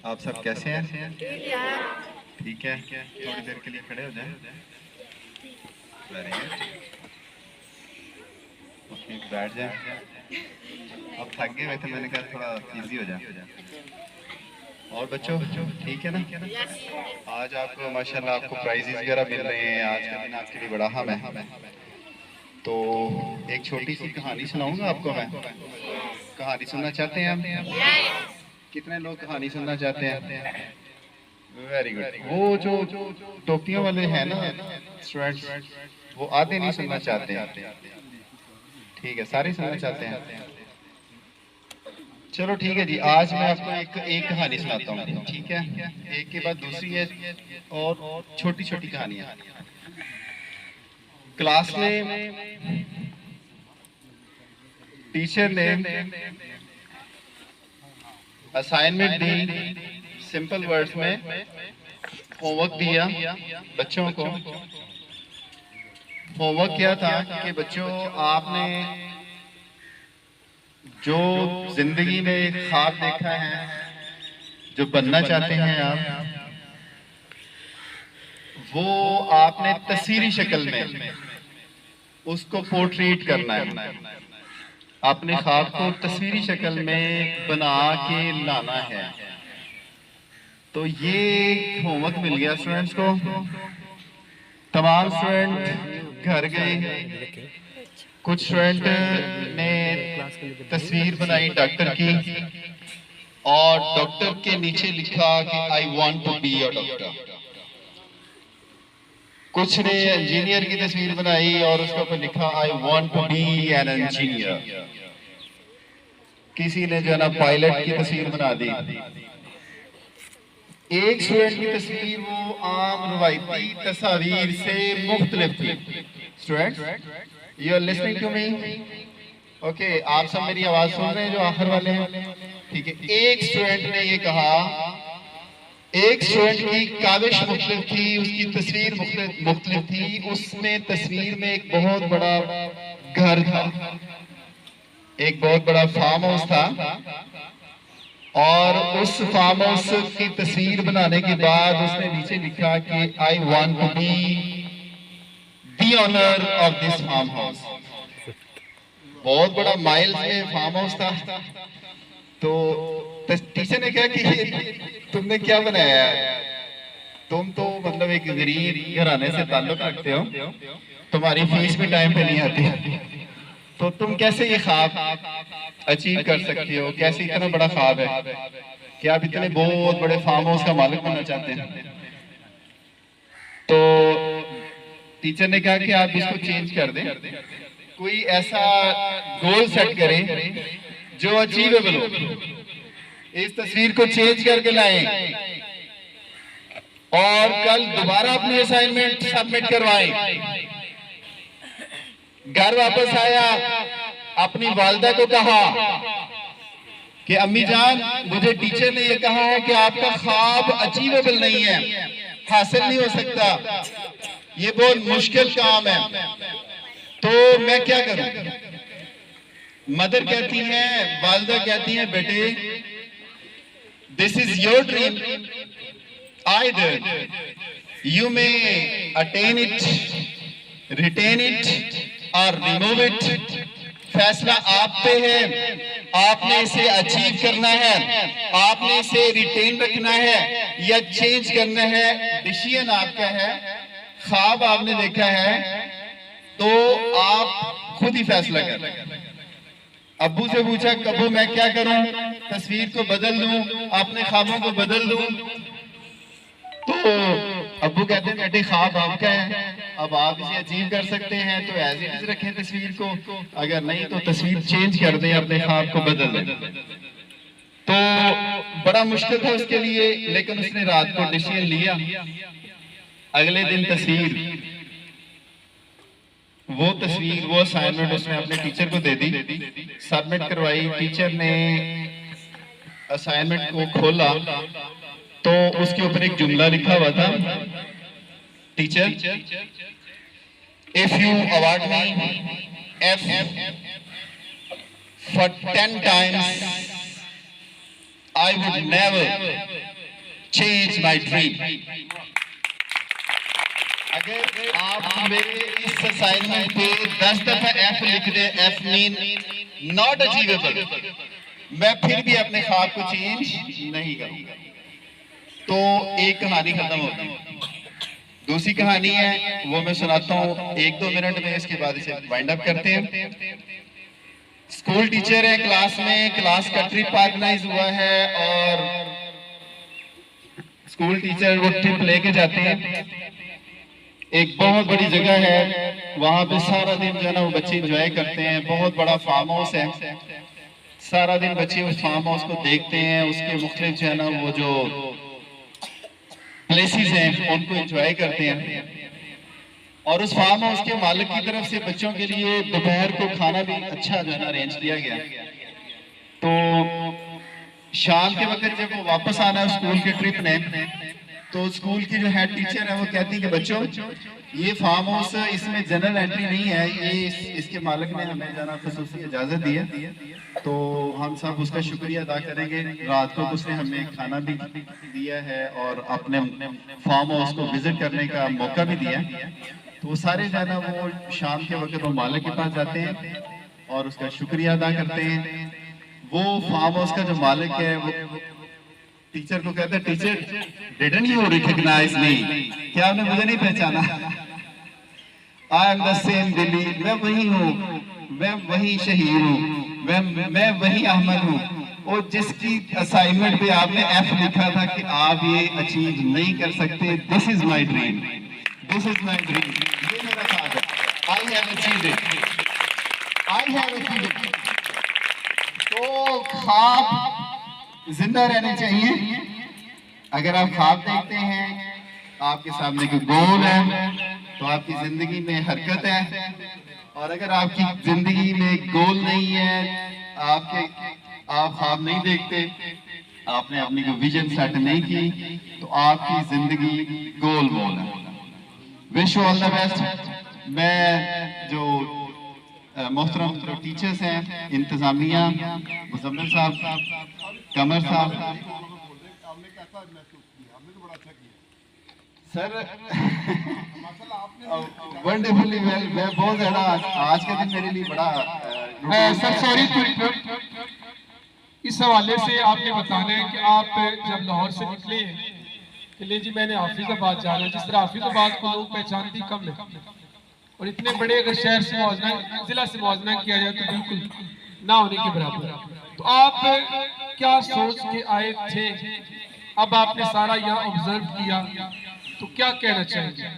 आप सब कैसे हैं? ठीक है, थोड़ी देर के लिए खड़े हो जाएं। Very good. ओके, बैठ जाएं। अब थक गए हुए थे, मैंने कहा थोड़ा इजी हो जाए। और बच्चों ठीक है ना? आज आपको माशाल्लाह आपको प्राइजेस वगैरह मिल रहे हैं। आज का दिन आपके लिए बड़ा अहम है। तो एक छोटी सी कहानी सुनाऊंगा आपको मैं। कहानी सुनना चाहते हैं आप? कितने लोग कहानी सुनना चाहते हैं? Very good. वो जो टोपियों वाले हैं ना स्टूडेंट्स, वो आधे नहीं सुनना चाहते हैं। ठीक है, सारे सुनना चाहते हैं। चलो ठीक है जी, आज मैं आपको एक एक कहानी सुनाता हूँ। ठीक है, एक के बाद दूसरी है और छोटी छोटी कहानियां। क्लास में टीचर ने असाइनमेंट दी, सिंपल वर्ड्स में होमवर्क दिया बच्चों को। होमवर्क क्या था कि बच्चों आपने जो जिंदगी में ख्वाब देखा है, जो बनना चाहते हैं आप, वो आपने तस्वीरी शक्ल में उसको पोर्ट्रेट करना है। अपने ख्वाब को तस्वीरी शक्ल में बना के लाना है। तो ये होमवर्क मिल गया स्टूडेंट्स को। तमाम स्टूडेंट घर गए। कुछ स्टूडेंट ने तस्वीर बनाई डॉक्टर की और डॉक्टर के नीचे लिखा कि I want to be a doctor. कुछ ने इंजीनियर की तस्वीर बनाई और उसके ऊपर लिखा I want to be an engineer. किसी ने जो है ना पायलट की तस्वीर बना दी। एक स्टूडेंट की तस्वीर वो आम रवायती तस्वीर से मुख्तलिफ थी। Student, you are listening to me? Okay, आप सब मेरी आवाज सुन रहे हैं जो आखिर वाले हैं? ठीक है। एक स्टूडेंट ने ये कहा, एक स्टूडेंट की काविश मुख्तलिफ थी, उसकी तस्वीर मुख्तलिफ थी। उसमें तस्वीर में एक बहुत बड़ा घर था, एक बहुत बड़ा फार्म हाउस था और उस फार्म हाउस की तस्वीर बनाने के बाद उसने नीचे लिखा कि I want to be the owner of this farmhouse. बहुत बड़ा माइल्स में फार्म हाउस था। तो टीचर ने कहा कि तुमने क्या बनाया है? तुम तो मतलब एक गरीब घराने से ताल्लुक रखते हो, तुम्हारी फीस भी टाइम पे नहीं आती, तो तुम कैसे ये ख्वाब अचीव कर सकते हो? कैसे इतना बड़ा ख्वाब है कि आप इतने बहुत बड़े फार्म हाउस का मालिक बनना चाहते हैं? तो टीचर ने कहा कि आप इसको चेंज कर दें, कोई ऐसा गोल सेट करें जो अचीवेबल हो। इस तस्वीर को चेंज करके लाएं और कल दोबारा अपनी असाइनमेंट सबमिट करवाएं। घर वापस आया, अपनी वालदा को कहा कि अम्मी जान, मुझे टीचर ने यह कहा है कि आपका ख्वाब अचीवेबल नहीं है, हासिल नहीं हो सकता, ये बहुत मुश्किल काम है, तो मैं क्या करूं? मदर कहती है, वालदा कहती है, बेटे this is your dream, either you may attain it, retain it और रिमूव इट। फैसला आप पे है, आपने इसे अचीव करना है, आपने इसे रिटेन रखना है या चेंज करना है। डिसीजन आपका है, ख्वाब आपने देखा है तो आप खुद ही फैसला करें। अब्बू से पूछा, कब्बू मैं क्या करूं? तस्वीर को बदल दूं, अपने ख्वाबों को बदल दूं? तो अब्बू कहते हैं बेटे ख्वाब आपका है, अब आप इसे अचीव कर सकते हैं तो एज इट इज रखें तस्वीर को, अगर नहीं तो तस्वीर चेंज कर दें, अपने ख्वाब को बदल दें। तो बड़ा मुश्किल था उसके लिए, लेकिन उसने रात को डिसीजन लिया। अगले दिन वो असाइनमेंट उसने अपने टीचर को दे दी, सबमिट करवाई। टीचर ने असाइनमेंट को खोला तो उसके ऊपर एक जुमला लिखा हुआ था, teacher if you award me F for 10 times I would never change my dream. अगर आप मेरे इस असाइनमेंट पे 10 दफा F लिख दें, F मीन नॉट अचीवेबल, मैं फिर भी अपने ख्वाब को चेंज नहीं करूंगा। तो एक कहानी खत्म होगी। दूसरी कहानी है वो मैं सुनाता हूँ 1-2 मिनट में, इसके बाद इसे वाइंड अप करते हैं। स्कूल टीचर है, क्लास में क्लास का ट्रिप ऑर्गेनाइज हुआ है और स्कूल टीचर वो ट्रिप लेके जाते हैं। एक बहुत बड़ी जगह है, वहां पे सारा दिन जो है ना वो बच्चे एंजॉय करते हैं। बहुत बड़ा फार्म हाउस है, सारा दिन बच्चे उस फार्म हाउस को देखते हैं, उसके मुख्तलिफ जो है ना वो जो प्लेसेस हैं उनको एंजॉय करते हैं। और उस फार्म हाउस के मालिक की तरफ से बच्चों के लिए दोपहर को खाना भी अच्छा जो है ना अरेंज किया गया। तो शाम के वक्त जब वो वापस आना है स्कूल के ट्रिप ने, तो स्कूल की जो हेड टीचर है वो कहती है कि बच्चों ये फार्म हाउस इसमें जनरल एंट्री नहीं है, ये इसके मालिक ने हमें जाना खसूसी इजाजत दी है, तो हम सब उसका शुक्रिया अदा करेंगे। रात को उसने हमें खाना भी दिया है और अपने फार्म हाउस को विजिट करने का मौका भी दिया। तो वो सारे जाना वो शाम के वक्त वो मालिक के पास जाते हैं और उसका शुक्रिया अदा करते हैं। वो फार्म हाउस का जो मालिक है वो टीचर को कहता है, टीचर डिडंट यू रिकॉग्नाइज मी, क्या आपने मुझे नहीं पहचाना? I am the same Delhi, मैं वही हूँ, मैं वही शहीद हूँ, मैं वही अहमद हूँ, और जिसकी असाइनमेंट पे आपने एफ लिखा था कि आप ये अचीव नहीं कर सकते। This is my dream, this is my dream, ये मेरा ख्वाब है। I have achieved it, I have achieved it. तो ख्वाब जिंदा रहने चाहिए। अगर आप ख्वाब देखते हैं, आपके सामने कोई गोल है, तो आपकी जिंदगी में हरकत है। और अगर आपकी जिंदगी में गोल नहीं है, आप ख्वाब नहीं देखते, आपने अपनी कोई विजन सेट नहीं की, तो आपकी जिंदगी गोल है। Wish you all the best. मैं जो मोहतरम जो टीचर्स हैं, इंतजामिया, मुजम्मिल साहब, कमर साहब, सर वंडरफुली वेल। मैं बहुत ज्यादा आज का दिन मेरे लिए बड़ा सर सॉरी टू इस हवाले से आपने बताना है कि आप जब लाहौर से निकले कि ले जी मैंने हाफिजाबाद जाना, जिस तरह हाफिजाबाद को लोग पहचानती कम है, और इतने बड़े अगर शहर से मौजना, जिला से मौजना किया जाए तो बिल्कुल ना होने के बराबर। तो आप क्या सोच के आए थे? अब आपने सारा यहाँ ऑब्जर्व किया, तो क्या कहना चाहिए?